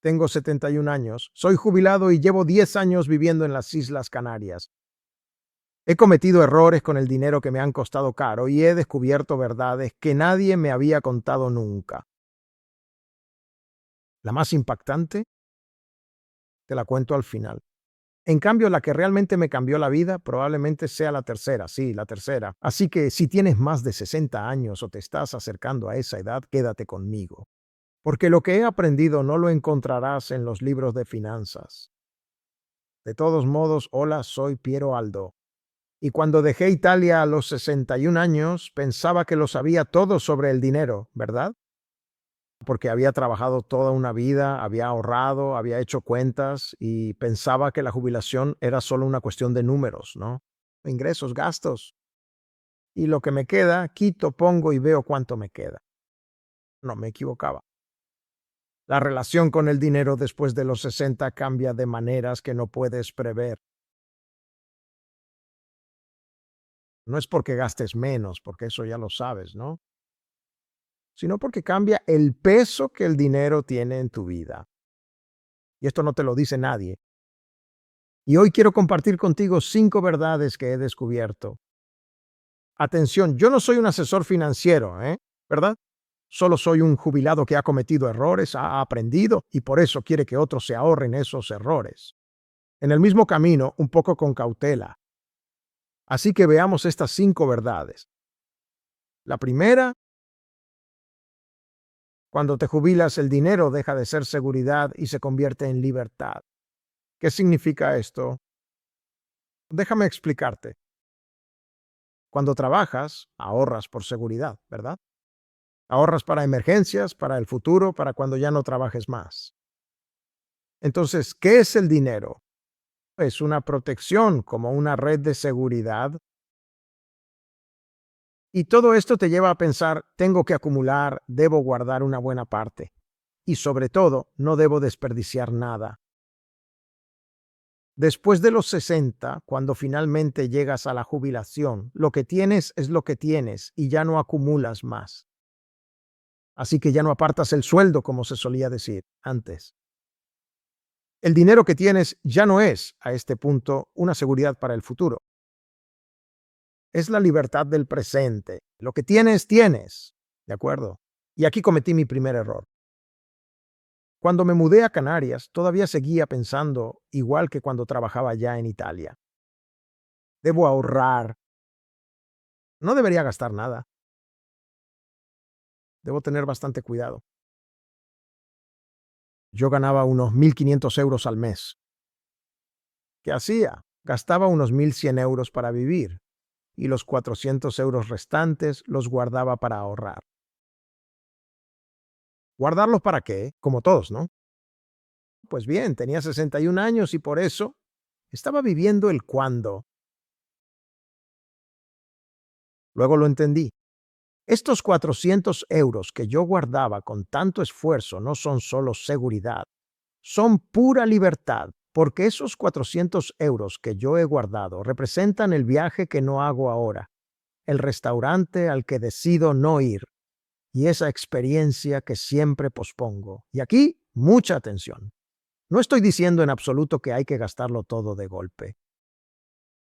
Tengo 71 años, soy jubilado y llevo 10 años viviendo en las Islas Canarias. He cometido errores con el dinero que me han costado caro y he descubierto verdades que nadie me había contado nunca. La más impactante te la cuento al final. En cambio, la que realmente me cambió la vida probablemente sea la tercera, sí, la tercera. Así que si tienes más de 60 años o te estás acercando a esa edad, quédate conmigo. Porque lo que he aprendido no lo encontrarás en los libros de finanzas. De todos modos, hola, soy Piero Aldo. Y cuando dejé Italia a los 61 años, pensaba que lo sabía todo sobre el dinero, ¿verdad? Porque había trabajado toda una vida, había ahorrado, había hecho cuentas y pensaba que la jubilación era solo una cuestión de números, ¿no? Ingresos, gastos. Y lo que me queda, quito, pongo y veo cuánto me queda. No, me equivocaba. La relación con el dinero después de los 60 cambia de maneras que no puedes prever. No es porque gastes menos, porque eso ya lo sabes, ¿no? Sino porque cambia el peso que el dinero tiene en tu vida. Y esto no te lo dice nadie. Y hoy quiero compartir contigo 5 verdades que he descubierto. Atención, yo no soy un asesor financiero, ¿verdad? Solo soy un jubilado que ha cometido errores, ha aprendido y por eso quiere que otros se ahorren esos errores. En el mismo camino, un poco con cautela. Así que veamos estas 5 verdades. La primera, cuando te jubilas, el dinero deja de ser seguridad y se convierte en libertad. ¿Qué significa esto? Déjame explicarte. Cuando trabajas, ahorras por seguridad, ¿verdad? Ahorras para emergencias, para el futuro, para cuando ya no trabajes más. Entonces, ¿qué es el dinero? Es una protección como una red de seguridad. Y todo esto te lleva a pensar, tengo que acumular, debo guardar una buena parte. Y sobre todo, no debo desperdiciar nada. Después de los 60, cuando finalmente llegas a la jubilación, lo que tienes es lo que tienes y ya no acumulas más. Así que ya no apartas el sueldo, como se solía decir antes. El dinero que tienes ya no es, a este punto, una seguridad para el futuro. Es la libertad del presente. Lo que tienes, tienes. ¿De acuerdo? Y aquí cometí mi primer error. Cuando me mudé a Canarias, todavía seguía pensando igual que cuando trabajaba ya en Italia. Debo ahorrar. No debería gastar nada. Debo tener bastante cuidado. Yo ganaba unos 1.500 euros al mes. ¿Qué hacía? Gastaba unos 1.100 euros para vivir y los 400 euros restantes los guardaba para ahorrar. ¿Guardarlos para qué? Como todos, ¿no? Pues bien, tenía 61 años y por eso estaba viviendo el cuándo. Luego lo entendí. Estos 400 euros que yo guardaba con tanto esfuerzo no son solo seguridad, son pura libertad, porque esos 400 euros que yo he guardado representan el viaje que no hago ahora, el restaurante al que decido no ir y esa experiencia que siempre pospongo. Y aquí, mucha atención. No estoy diciendo en absoluto que hay que gastarlo todo de golpe.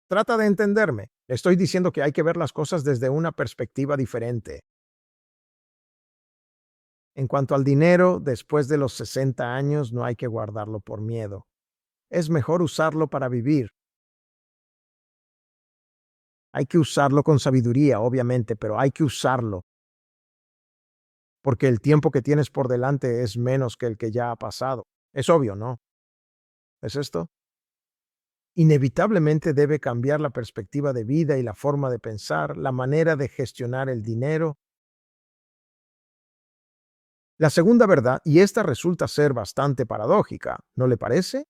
Trata de entenderme. Estoy diciendo que hay que ver las cosas desde una perspectiva diferente. En cuanto al dinero, después de los 60 años no hay que guardarlo por miedo. Es mejor usarlo para vivir. Hay que usarlo con sabiduría, obviamente, pero hay que usarlo, porque el tiempo que tienes por delante es menos que el que ya ha pasado. Es obvio, ¿no? ¿Es esto? Inevitablemente debe cambiar la perspectiva de vida y la forma de pensar, la manera de gestionar el dinero. La segunda verdad, y esta resulta ser bastante paradójica, ¿no le parece?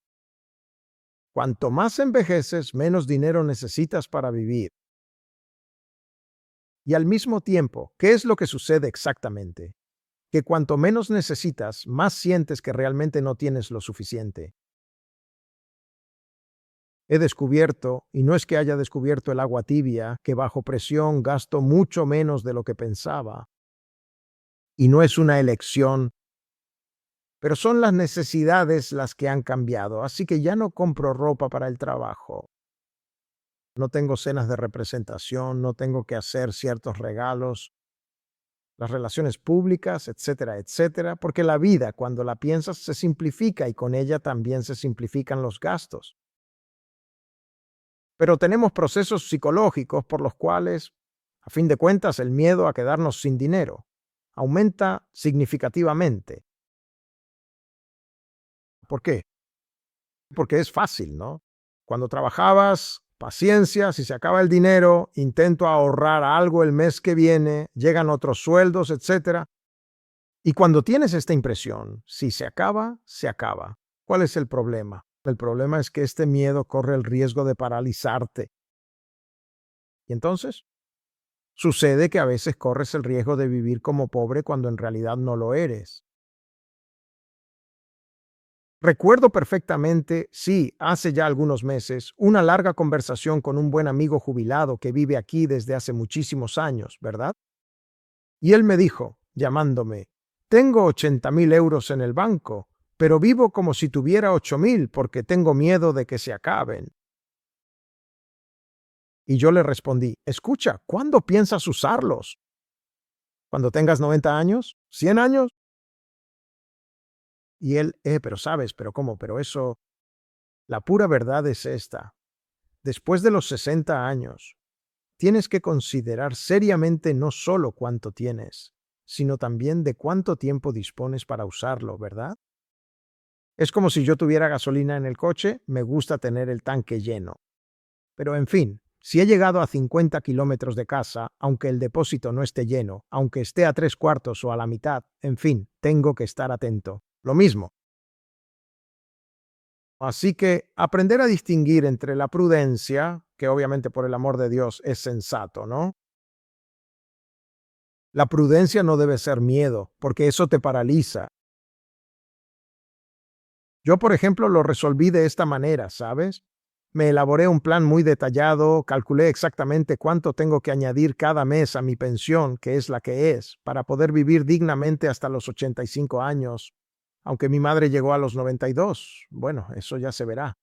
Cuanto más envejeces, menos dinero necesitas para vivir. Y al mismo tiempo, ¿qué es lo que sucede exactamente? Que cuanto menos necesitas, más sientes que realmente no tienes lo suficiente. He descubierto, y no es que haya descubierto el agua tibia, que bajo presión gasto mucho menos de lo que pensaba. Y no es una elección, pero son las necesidades las que han cambiado, así que ya no compro ropa para el trabajo. No tengo cenas de representación, no tengo que hacer ciertos regalos, las relaciones públicas, etcétera, etcétera, porque la vida, cuando la piensas, se simplifica y con ella también se simplifican los gastos. Pero tenemos procesos psicológicos por los cuales, a fin de cuentas, el miedo a quedarnos sin dinero aumenta significativamente. ¿Por qué? Porque es fácil, ¿no? Cuando trabajabas, paciencia, si se acaba el dinero, intento ahorrar algo el mes que viene, llegan otros sueldos, etcétera. Y cuando tienes esta impresión, si se acaba, se acaba. ¿Cuál es el problema? El problema es que este miedo corre el riesgo de paralizarte. Y entonces, sucede que a veces corres el riesgo de vivir como pobre cuando en realidad no lo eres. Recuerdo perfectamente, sí, hace ya algunos meses, una larga conversación con un buen amigo jubilado que vive aquí desde hace muchísimos años, ¿verdad? Y él me dijo, llamándome, tengo 80.000 euros en el banco, pero vivo como si tuviera 8.000 porque tengo miedo de que se acaben. Y yo le respondí, escucha, ¿cuándo piensas usarlos? ¿Cuando tengas 90 años? ¿100 años? Y él, pero sabes, pero ¿cómo? Pero eso, la pura verdad es esta. Después de los 60 años, tienes que considerar seriamente no solo cuánto tienes, sino también de cuánto tiempo dispones para usarlo, ¿verdad? Es como si yo tuviera gasolina en el coche, me gusta tener el tanque lleno. Pero en fin, si he llegado a 50 kilómetros de casa, aunque el depósito no esté lleno, aunque esté a 3/4 o a la mitad, en fin, tengo que estar atento. Lo mismo. Así que aprender a distinguir entre la prudencia, que obviamente por el amor de Dios es sensato, ¿no? La prudencia no debe ser miedo, porque eso te paraliza. Yo, por ejemplo, lo resolví de esta manera, ¿sabes? Me elaboré un plan muy detallado, calculé exactamente cuánto tengo que añadir cada mes a mi pensión, que es la que es, para poder vivir dignamente hasta los 85 años, aunque mi madre llegó a los 92. Bueno, eso ya se verá.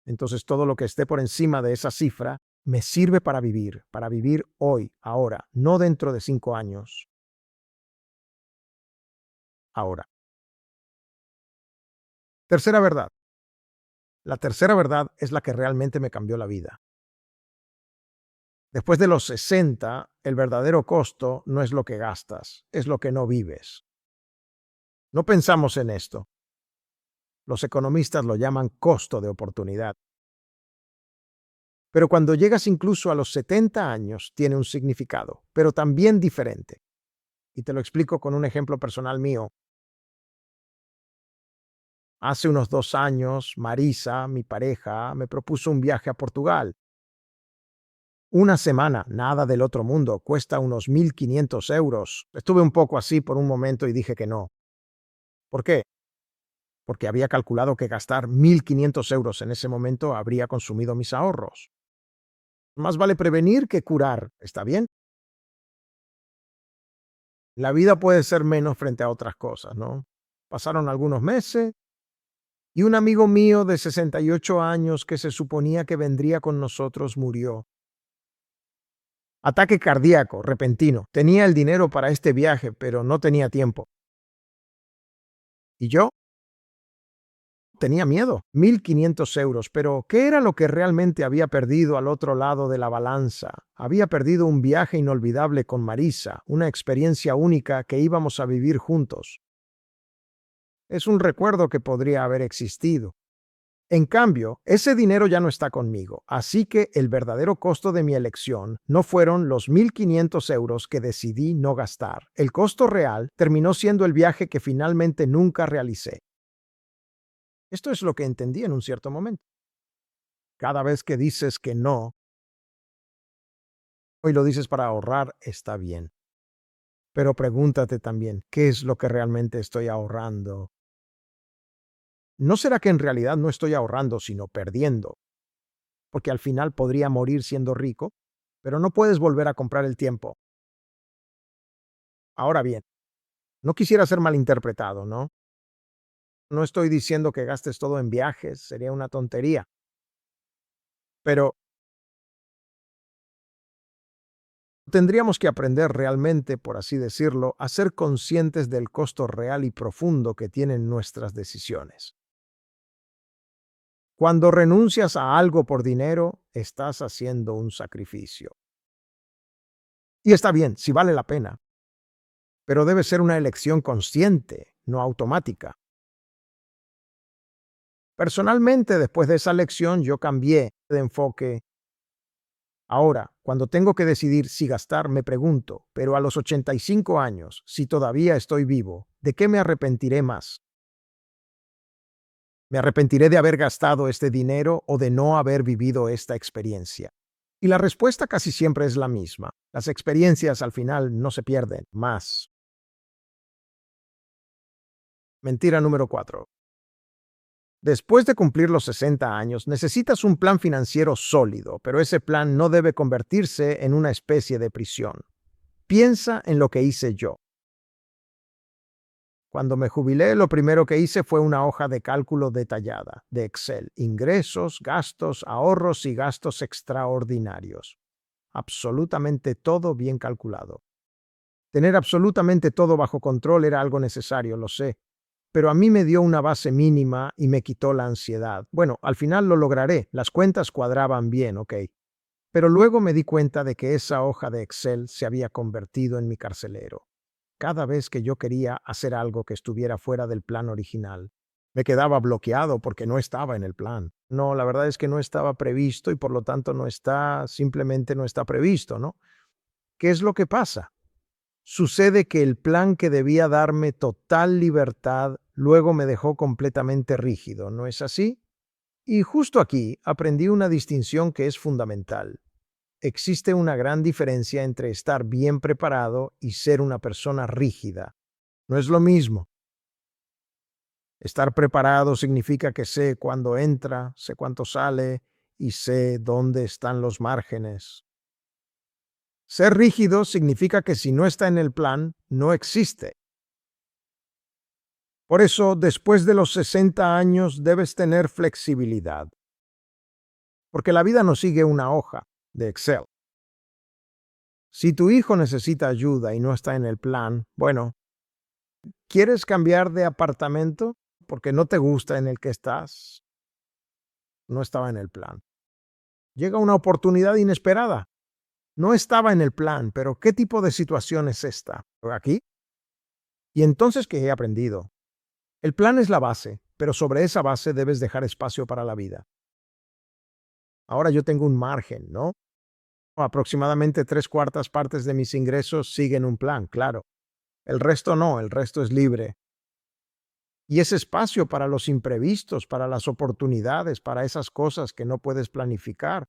Entonces todo lo que esté por encima de esa cifra me sirve para vivir hoy, ahora, no dentro de 5 años, ahora. Tercera verdad. La tercera verdad es la que realmente me cambió la vida. Después de los 60, el verdadero costo no es lo que gastas, es lo que no vives. No pensamos en esto. Los economistas lo llaman costo de oportunidad. Pero cuando llegas incluso a los 70 años, tiene un significado, pero también diferente. Y te lo explico con un ejemplo personal mío. Hace unos 2 años, Marisa, mi pareja, me propuso un viaje a Portugal. Una semana, nada del otro mundo, cuesta unos 1.500 euros. Estuve un poco así por un momento y dije que no. ¿Por qué? Porque había calculado que gastar 1.500 euros en ese momento habría consumido mis ahorros. Más vale prevenir que curar, ¿está bien? La vida puede ser menos frente a otras cosas, ¿no? Pasaron algunos meses y un amigo mío de 68 años que se suponía que vendría con nosotros murió. Ataque cardíaco, repentino. Tenía el dinero para este viaje, pero no tenía tiempo. ¿Y yo? Tenía miedo. 1.500 euros. Pero, ¿qué era lo que realmente había perdido al otro lado de la balanza? Había perdido un viaje inolvidable con Marisa, una experiencia única que íbamos a vivir juntos. Es un recuerdo que podría haber existido. En cambio, ese dinero ya no está conmigo, así que el verdadero costo de mi elección no fueron los 1.500 euros que decidí no gastar. El costo real terminó siendo el viaje que finalmente nunca realicé. Esto es lo que entendí en un cierto momento. Cada vez que dices que no, y lo dices para ahorrar, está bien. Pero pregúntate también, ¿qué es lo que realmente estoy ahorrando? ¿No será que en realidad no estoy ahorrando, sino perdiendo? Porque al final podría morir siendo rico, pero no puedes volver a comprar el tiempo. Ahora bien, no quisiera ser malinterpretado, ¿no? No estoy diciendo que gastes todo en viajes, sería una tontería, pero tendríamos que aprender realmente, por así decirlo, a ser conscientes del costo real y profundo que tienen nuestras decisiones. Cuando renuncias a algo por dinero, estás haciendo un sacrificio. Y está bien, si vale la pena, pero debe ser una elección consciente, no automática. Personalmente, después de esa lección, yo cambié de enfoque. Ahora, cuando tengo que decidir si gastar, me pregunto, pero a los 85 años, si todavía estoy vivo, ¿de qué me arrepentiré más? ¿Me arrepentiré de haber gastado este dinero o de no haber vivido esta experiencia? Y la respuesta casi siempre es la misma. Las experiencias al final no se pierden más. Mentira número 4. Después de cumplir los 60 años, necesitas un plan financiero sólido, pero ese plan no debe convertirse en una especie de prisión. Piensa en lo que hice yo. Cuando me jubilé, lo primero que hice fue una hoja de cálculo detallada, de Excel, ingresos, gastos, ahorros y gastos extraordinarios. Absolutamente todo bien calculado. Tener absolutamente todo bajo control era algo necesario, lo sé, pero a mí me dio una base mínima y me quitó la ansiedad. Bueno, al final lo lograré, las cuentas cuadraban bien, ok. Pero luego me di cuenta de que esa hoja de Excel se había convertido en mi carcelero. Cada vez que yo quería hacer algo que estuviera fuera del plan original, me quedaba bloqueado porque no estaba en el plan. No, la verdad es que no estaba previsto y por lo tanto no está, simplemente no está previsto, ¿no? ¿Qué es lo que pasa? Sucede que el plan que debía darme total libertad luego me dejó completamente rígido, ¿no es así? Y justo aquí aprendí una distinción que es fundamental. Existe una gran diferencia entre estar bien preparado y ser una persona rígida. No es lo mismo. Estar preparado significa que sé cuándo entra, sé cuánto sale y sé dónde están los márgenes. Ser rígido significa que si no está en el plan, no existe. Por eso, después de los 60 años, debes tener flexibilidad, porque la vida no sigue una hoja de Excel. Si tu hijo necesita ayuda y no está en el plan, bueno, ¿quieres cambiar de apartamento porque no te gusta en el que estás? No estaba en el plan. Llega una oportunidad inesperada. No estaba en el plan, pero ¿qué tipo de situación es esta? ¿Aquí? Y entonces, ¿qué he aprendido? El plan es la base, pero sobre esa base debes dejar espacio para la vida. Ahora yo tengo un margen, ¿no? Aproximadamente tres cuartas partes de mis ingresos siguen un plan, claro. El resto no, el resto es libre. Y ese espacio para los imprevistos, para las oportunidades, para esas cosas que no puedes planificar.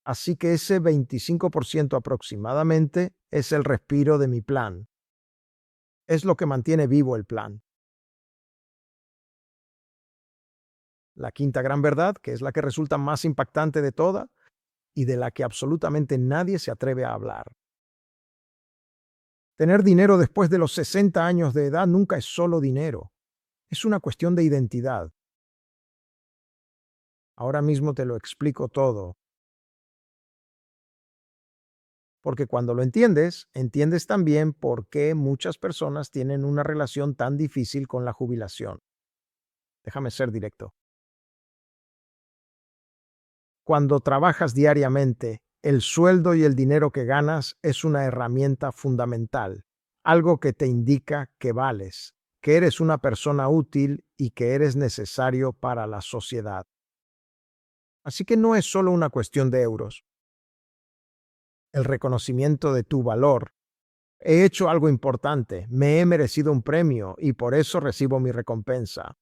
Así que ese 25% aproximadamente es el respiro de mi plan. Es lo que mantiene vivo el plan. La quinta gran verdad, que es la que resulta más impactante de toda y de la que absolutamente nadie se atreve a hablar. Tener dinero después de los 60 años de edad nunca es solo dinero. Es una cuestión de identidad. Ahora mismo te lo explico todo, porque cuando lo entiendes, entiendes también por qué muchas personas tienen una relación tan difícil con la jubilación. Déjame ser directo. Cuando trabajas diariamente, el sueldo y el dinero que ganas es una herramienta fundamental, algo que te indica que vales, que eres una persona útil y que eres necesario para la sociedad. Así que no es solo una cuestión de euros. El reconocimiento de tu valor. He hecho algo importante, me he merecido un premio y por eso recibo mi recompensa.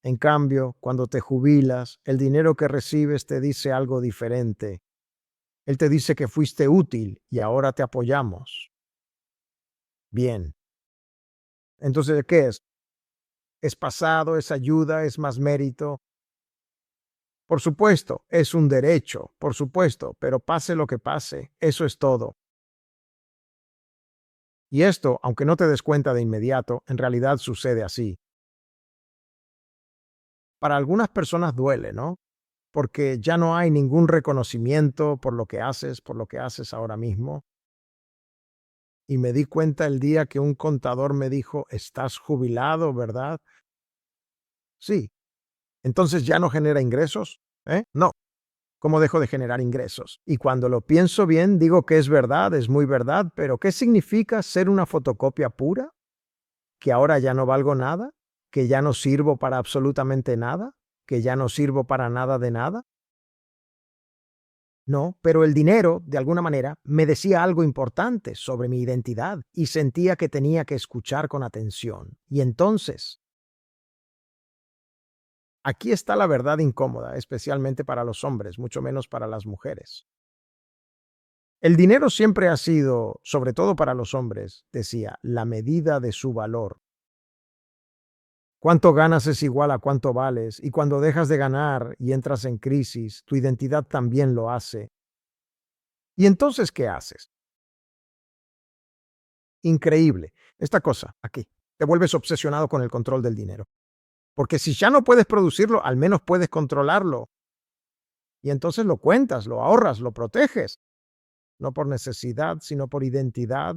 En cambio, cuando te jubilas, el dinero que recibes te dice algo diferente. Él te dice que fuiste útil y ahora te apoyamos. Bien. Entonces, ¿qué es? ¿Es pasado, es ayuda, es más mérito? Por supuesto, es un derecho, por supuesto, pero pase lo que pase, eso es todo. Y esto, aunque no te des cuenta de inmediato, en realidad sucede así. Para algunas personas duele, ¿no? Porque ya no hay ningún reconocimiento por lo que haces ahora mismo. Y me di cuenta el día que un contador me dijo, estás jubilado, ¿verdad? Sí. Entonces ya no genera ingresos, ¿eh? No. ¿Cómo dejo de generar ingresos? Y cuando lo pienso bien, digo que es verdad, es muy verdad, pero ¿qué significa ser una fotocopia pura? ¿Que ahora ya no valgo nada? ¿Que ya no sirvo para absolutamente nada? ¿Que ya no sirvo para nada de nada? No, pero el dinero, de alguna manera, me decía algo importante sobre mi identidad y sentía que tenía que escuchar con atención. Y entonces, aquí está la verdad incómoda, especialmente para los hombres, mucho menos para las mujeres. El dinero siempre ha sido, sobre todo para los hombres, decía, la medida de su valor. Cuánto ganas es igual a cuánto vales, y cuando dejas de ganar y entras en crisis, tu identidad también lo hace. ¿Y entonces qué haces? Increíble. Esta cosa, aquí, te vuelves obsesionado con el control del dinero. Porque si ya no puedes producirlo, al menos puedes controlarlo. Y entonces lo cuentas, lo ahorras, lo proteges. No por necesidad, sino por identidad.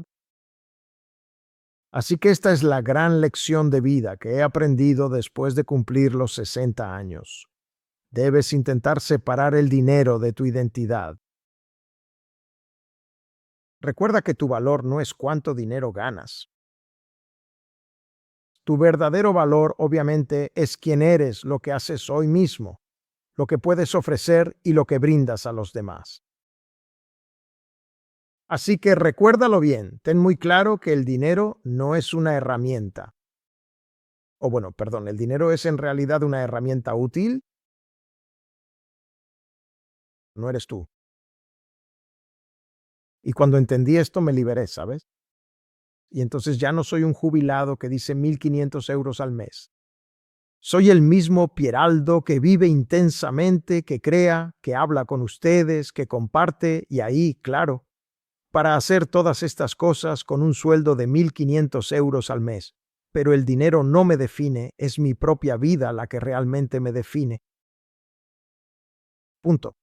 Así que esta es la gran lección de vida que he aprendido después de cumplir los 60 años. Debes intentar separar el dinero de tu identidad. Recuerda que tu valor no es cuánto dinero ganas. Tu verdadero valor, obviamente, es quién eres, lo que haces hoy mismo, lo que puedes ofrecer y lo que brindas a los demás. Así que recuérdalo bien, ten muy claro que el dinero no es una herramienta. O bueno, perdón, el dinero es en realidad una herramienta útil, no eres tú. Y cuando entendí esto me liberé, ¿sabes? Y entonces ya no soy un jubilado que dice 1.500 € al mes. Soy el mismo Pieraldo que vive intensamente, que crea, que habla con ustedes, que comparte y ahí, claro, para hacer todas estas cosas con un sueldo de 1.500 € al mes. Pero el dinero no me define, es mi propia vida la que realmente me define. Punto.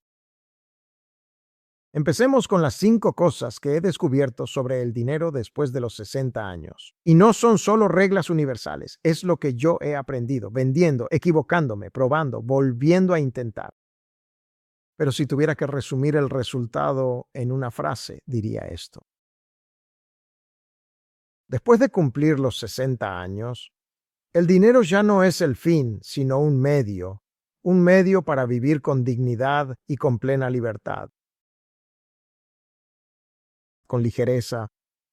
Empecemos con las 5 cosas que he descubierto sobre el dinero después de los 60 años. Y no son solo reglas universales, es lo que yo he aprendido, vendiendo, equivocándome, probando, volviendo a intentar. Pero si tuviera que resumir el resultado en una frase, diría esto. Después de cumplir los 60 años, el dinero ya no es el fin, sino un medio para vivir con dignidad y con plena libertad, con ligereza,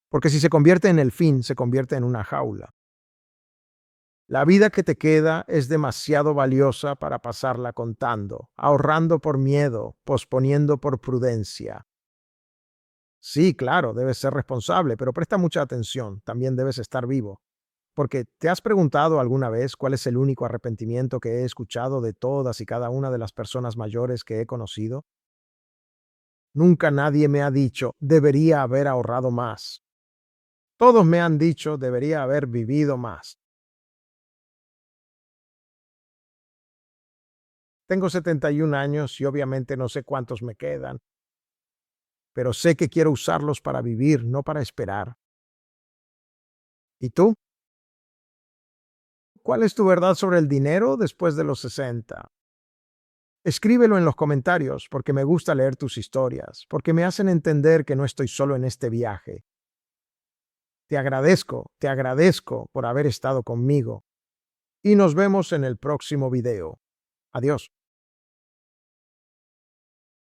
porque si se convierte en el fin, se convierte en una jaula. La vida que te queda es demasiado valiosa para pasarla contando, ahorrando por miedo, posponiendo por prudencia. Sí, claro, debes ser responsable, pero presta mucha atención, también debes estar vivo. Porque ¿te has preguntado alguna vez cuál es el único arrepentimiento que he escuchado de todas y cada una de las personas mayores que he conocido? Nunca nadie me ha dicho, debería haber ahorrado más. Todos me han dicho, debería haber vivido más. Tengo 71 años y obviamente no sé cuántos me quedan, pero sé que quiero usarlos para vivir, no para esperar. ¿Y tú? ¿Cuál es tu verdad sobre el dinero después de los 60? Escríbelo en los comentarios porque me gusta leer tus historias, porque me hacen entender que no estoy solo en este viaje. Te agradezco por haber estado conmigo y nos vemos en el próximo video. Adiós.